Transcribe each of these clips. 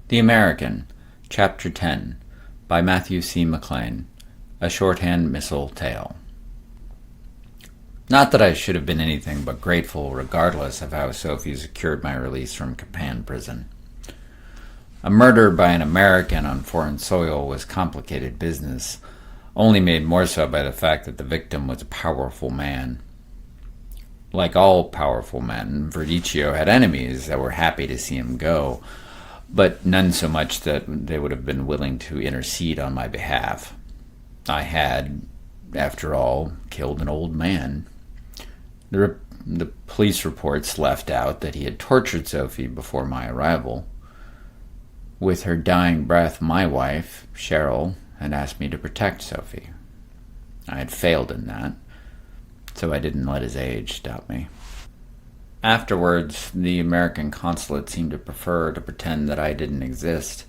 The American, Chapter 10, by Matthew C. McLean, a shorthand missile tale. Not that I should have been anything but grateful regardless of how Sophie secured my release from Capan prison. A murder by an American on foreign soil was complicated business, only made more so by the fact that the victim was a powerful man. Like all powerful men, Verdicchio had enemies that were happy to see him go, but none so much that they would have been willing to intercede on my behalf. I had, after all, killed an old man. The police reports left out that he had tortured Sophie before my arrival. With her dying breath, my wife, Cheryl, had asked me to protect Sophie. I had failed in that, so I didn't let his age stop me. Afterwards, the American consulate seemed to prefer to pretend that I didn't exist.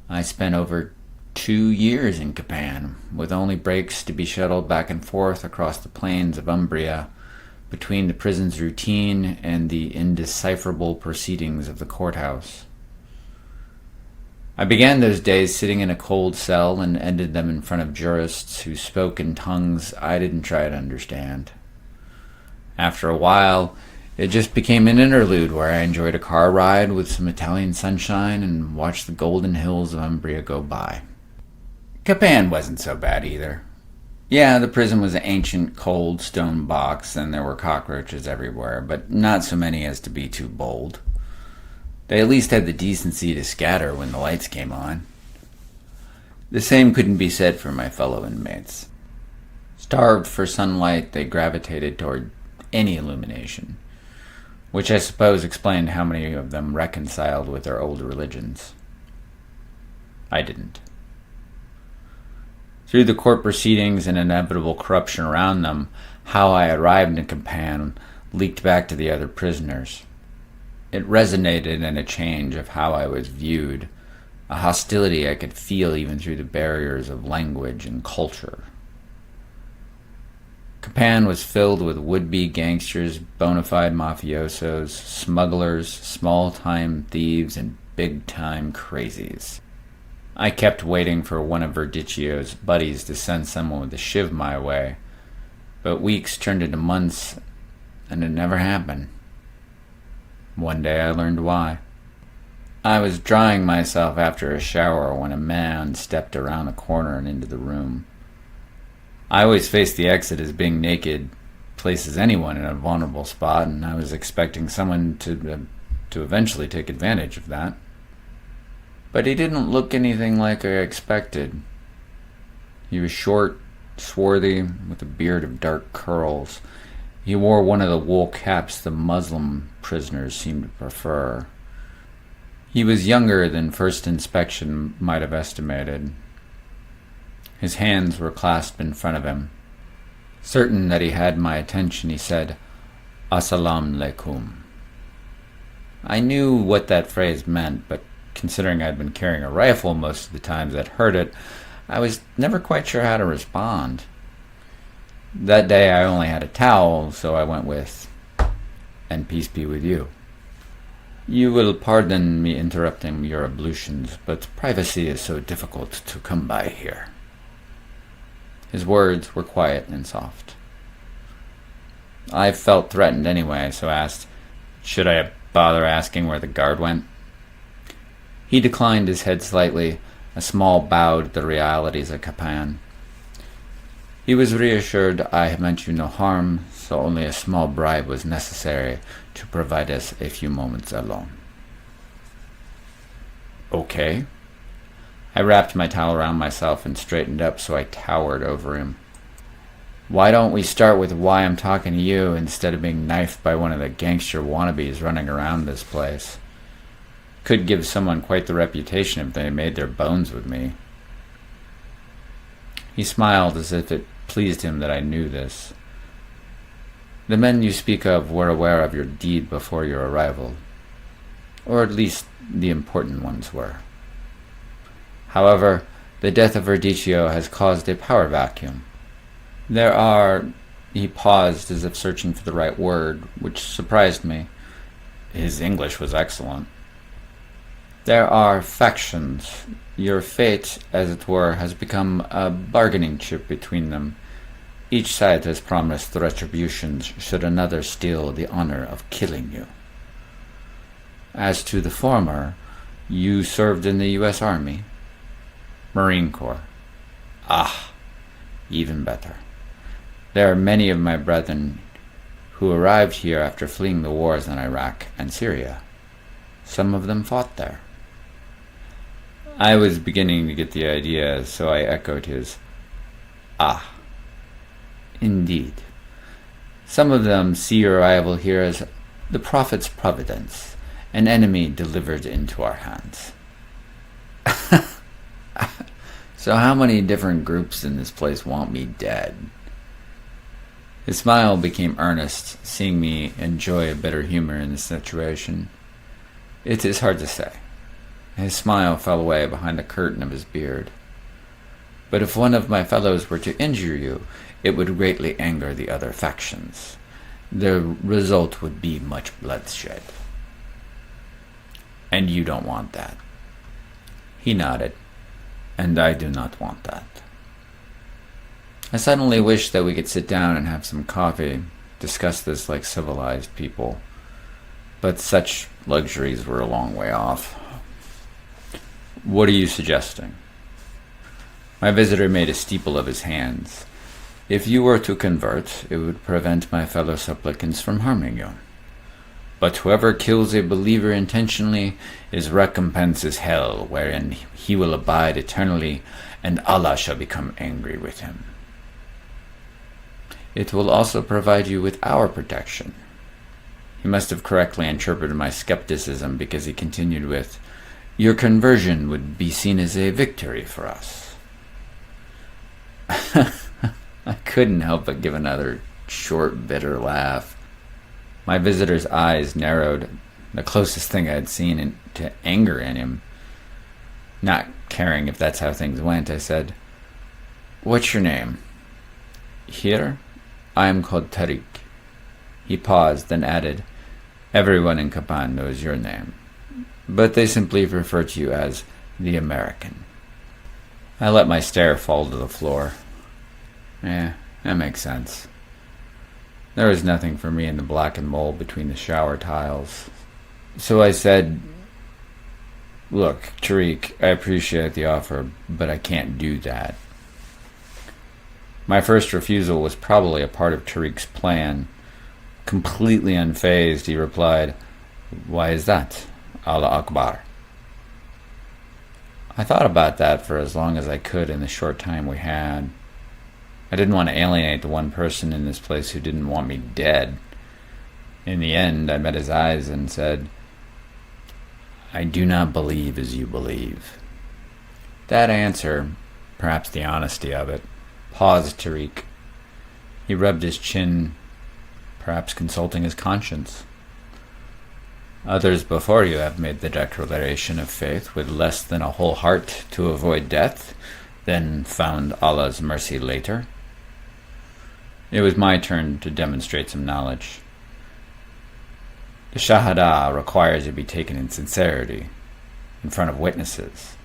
I spent over 2 years in Capan, with only breaks to be shuttled back and forth across the plains of Umbria, between the prison's routine and the indecipherable proceedings of the courthouse. I began those days sitting in a cold cell and ended them in front of jurists who spoke in tongues I didn't try to understand. After a while, it just became an interlude where I enjoyed a car ride with some Italian sunshine and watched the golden hills of Umbria go by. Capan wasn't so bad either. Yeah, the prison was an ancient, cold stone box and there were cockroaches everywhere, but not so many as to be too bold. They at least had the decency to scatter when the lights came on. The same couldn't be said for my fellow inmates. Starved for sunlight, they gravitated toward any illumination, which I suppose explained how many of them reconciled with their old religions. I didn't. Through the court proceedings and inevitable corruption around them, how I arrived in Capan leaked back to the other prisoners. It resonated in a change of how I was viewed, a hostility I could feel even through the barriers of language and culture. Capan was filled with would-be gangsters, bona fide mafiosos, smugglers, small-time thieves, and big-time crazies. I kept waiting for one of Verdiccio's buddies to send someone with a shiv my way, but weeks turned into months, and it never happened. One day I learned why. I was drying myself after a shower when a man stepped around the corner and into the room. I always faced the exit as being naked places anyone in a vulnerable spot, and I was expecting someone to eventually take advantage of that. But he didn't look anything like I expected. He was short, swarthy, with a beard of dark curls. He wore one of the wool caps the Muslim prisoners seemed to prefer. He was younger than first inspection might have estimated. His hands were clasped in front of him. Certain that he had my attention, he said, "Assalamu alaikum." I knew what that phrase meant, but considering I'd been carrying a rifle most of the times I'd heard it, I was never quite sure how to respond. That day I only had a towel, so I went with, "And peace be with you. You will pardon me interrupting your ablutions, but privacy is so difficult to come by here." His words were quiet and soft. I felt threatened anyway, so asked, should I bother asking where the guard went? He declined his head slightly, a small bow to the realities of Capan. He was reassured I meant you no harm, so only a small bribe was necessary to provide us a few moments alone. Okay. I wrapped my towel around myself and straightened up so I towered over him. Why don't we start with why I'm talking to you instead of being knifed by one of the gangster wannabes running around this place? Could give someone quite the reputation if they made their bones with me. He smiled as if it pleased him that I knew this. The men you speak of were aware of your deed before your arrival, or at least the important ones were. However, the death of Verdicchio has caused a power vacuum. There are... He paused as if searching for the right word, which surprised me. His English was excellent. There are factions. Your fate, as it were, has become a bargaining chip between them. Each side has promised retributions should another steal the honor of killing you. As to the former, you served in the U.S. Army. Marine Corps. Ah, even better. There are many of my brethren who arrived here after fleeing the wars in Iraq and Syria. Some of them fought there. I was beginning to get the idea, so I echoed his, "Ah, indeed. Some of them see your arrival here as the Prophet's providence, an enemy delivered into our hands." So how many different groups in this place want me dead? His smile became earnest, seeing me enjoy a bitter humor in the situation. It is hard to say. His smile fell away behind the curtain of his beard. But if one of my fellows were to injure you, it would greatly anger the other factions. The result would be much bloodshed. And you don't want that. He nodded. And I do not want that. I suddenly wished that we could sit down and have some coffee, discuss this like civilized people. But such luxuries were a long way off. What are you suggesting? My visitor made a steeple of his hands. If you were to convert, it would prevent my fellow supplicants from harming you. But whoever kills a believer intentionally, his recompense is hell, wherein he will abide eternally, and Allah shall become angry with him. It will also provide you with our protection. He must have correctly interpreted my skepticism, because he continued with, "Your conversion would be seen as a victory for us." I couldn't help but give another short, bitter laugh. My visitor's eyes narrowed, the closest thing I had seen to anger in him. Not caring if that's how things went, I said, "What's your name?" "Here, I am called Tariq." He paused, then added, "Everyone in Kapan knows your name, but they simply refer to you as the American." I let my stare fall to the floor. That makes sense. There was nothing for me in the blackened mold between the shower tiles. So I said, "Look, Tariq, I appreciate the offer, but I can't do that." My first refusal was probably a part of Tariq's plan. Completely unfazed, he replied, "Why is that? Allah Akbar." I thought about that for as long as I could in the short time we had. I didn't want to alienate the one person in this place who didn't want me dead. In the end, I met his eyes and said, "I do not believe as you believe." That answer, perhaps the honesty of it, paused Tariq. He rubbed his chin, perhaps consulting his conscience. "Others before you have made the declaration of faith with less than a whole heart to avoid death, then found Allah's mercy later." It was my turn to demonstrate some knowledge. The Shahada requires it be taken in sincerity, in front of witnesses.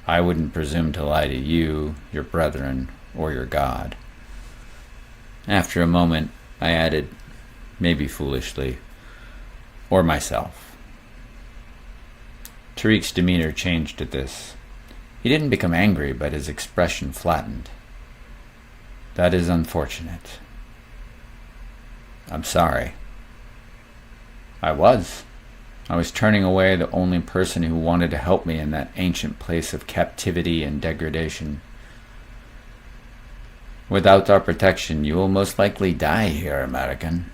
I wouldn't presume to lie to you, your brethren, or your God. After a moment, I added, maybe foolishly, or myself. Tariq's demeanor changed at this. He didn't become angry, but his expression flattened. "That is unfortunate. I'm sorry." I was turning away the only person who wanted to help me in that ancient place of captivity and degradation. "Without our protection, you will most likely die here, American."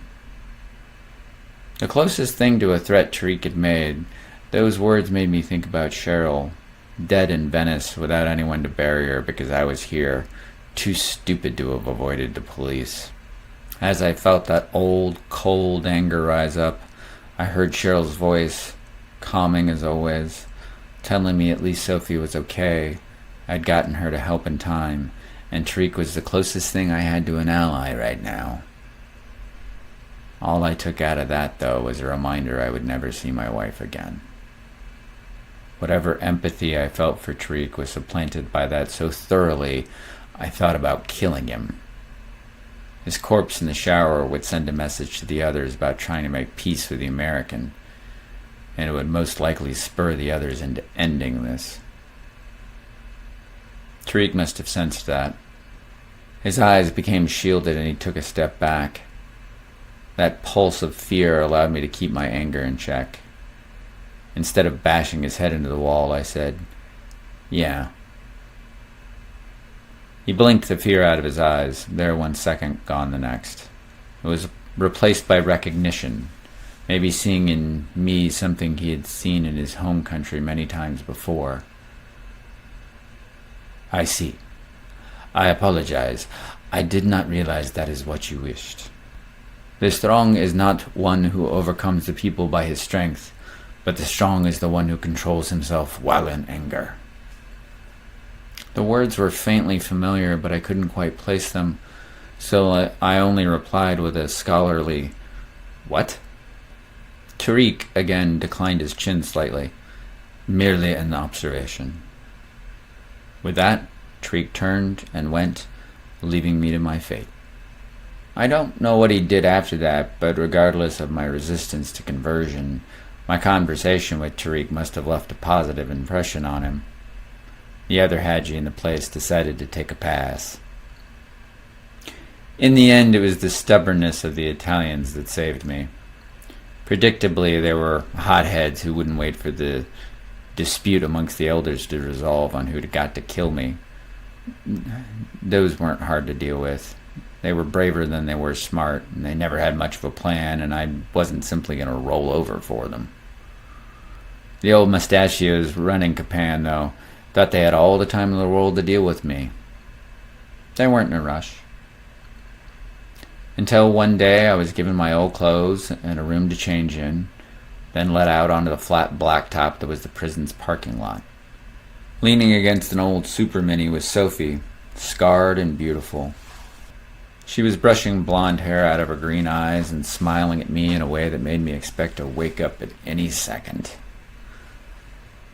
The closest thing to a threat Tariq had made, those words made me think about Cheryl, dead in Venice without anyone to bury her because I was here, too stupid to have avoided the police. As I felt that old, cold anger rise up, I heard Cheryl's voice, calming as always, telling me at least Sophie was okay. I'd gotten her to help in time, and Tariq was the closest thing I had to an ally right now. All I took out of that, though, was a reminder I would never see my wife again. Whatever empathy I felt for Tariq was supplanted by that so thoroughly I thought about killing him. His corpse in the shower would send a message to the others about trying to make peace with the American, and it would most likely spur the others into ending this. Tariq must have sensed that. His eyes became shielded and he took a step back. That pulse of fear allowed me to keep my anger in check. Instead of bashing his head into the wall, I said, "Yeah." He blinked the fear out of his eyes, there 1 second, gone the next. It was replaced by recognition, maybe seeing in me something he had seen in his home country many times before. "I see. I apologize. I did not realize that is what you wished. The strong is not one who overcomes the people by his strength, but the strong is the one who controls himself while in anger." The words were faintly familiar, but I couldn't quite place them, so I only replied with a scholarly, "What?" Tariq again declined his chin slightly. "Merely an observation." With that, Tariq turned and went, leaving me to my fate. I don't know what he did after that, but regardless of my resistance to conversion, my conversation with Tariq must have left a positive impression on him. The other Hadji in the place decided to take a pass. In the end, it was the stubbornness of the Italians that saved me. Predictably, there were hotheads who wouldn't wait for the dispute amongst the elders to resolve on who got to kill me. Those weren't hard to deal with. They were braver than they were smart, and they never had much of a plan, and I wasn't simply going to roll over for them. The old mustachios running Capan, though, thought they had all the time in the world to deal with me. They weren't in a rush. Until one day I was given my old clothes and a room to change in, then let out onto the flat blacktop that was the prison's parking lot. Leaning against an old Super Mini was Sophie, scarred and beautiful. She was brushing blonde hair out of her green eyes and smiling at me in a way that made me expect to wake up at any second.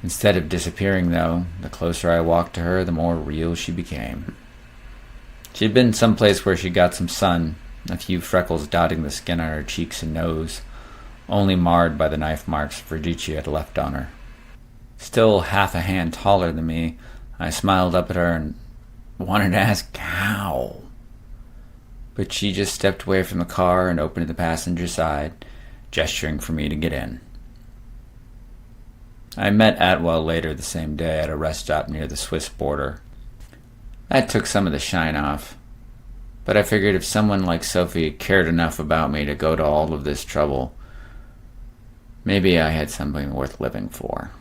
Instead of disappearing, though, the closer I walked to her, the more real she became. She'd been someplace where she got some sun, a few freckles dotting the skin on her cheeks and nose, only marred by the knife marks Verducci had left on her. Still half a hand taller than me, I smiled up at her and wanted to ask how. But she just stepped away from the car and opened the passenger side, gesturing for me to get in. I met Atwell later the same day at a rest stop near the Swiss border. That took some of the shine off, but I figured if someone like Sophie cared enough about me to go to all of this trouble, maybe I had something worth living for.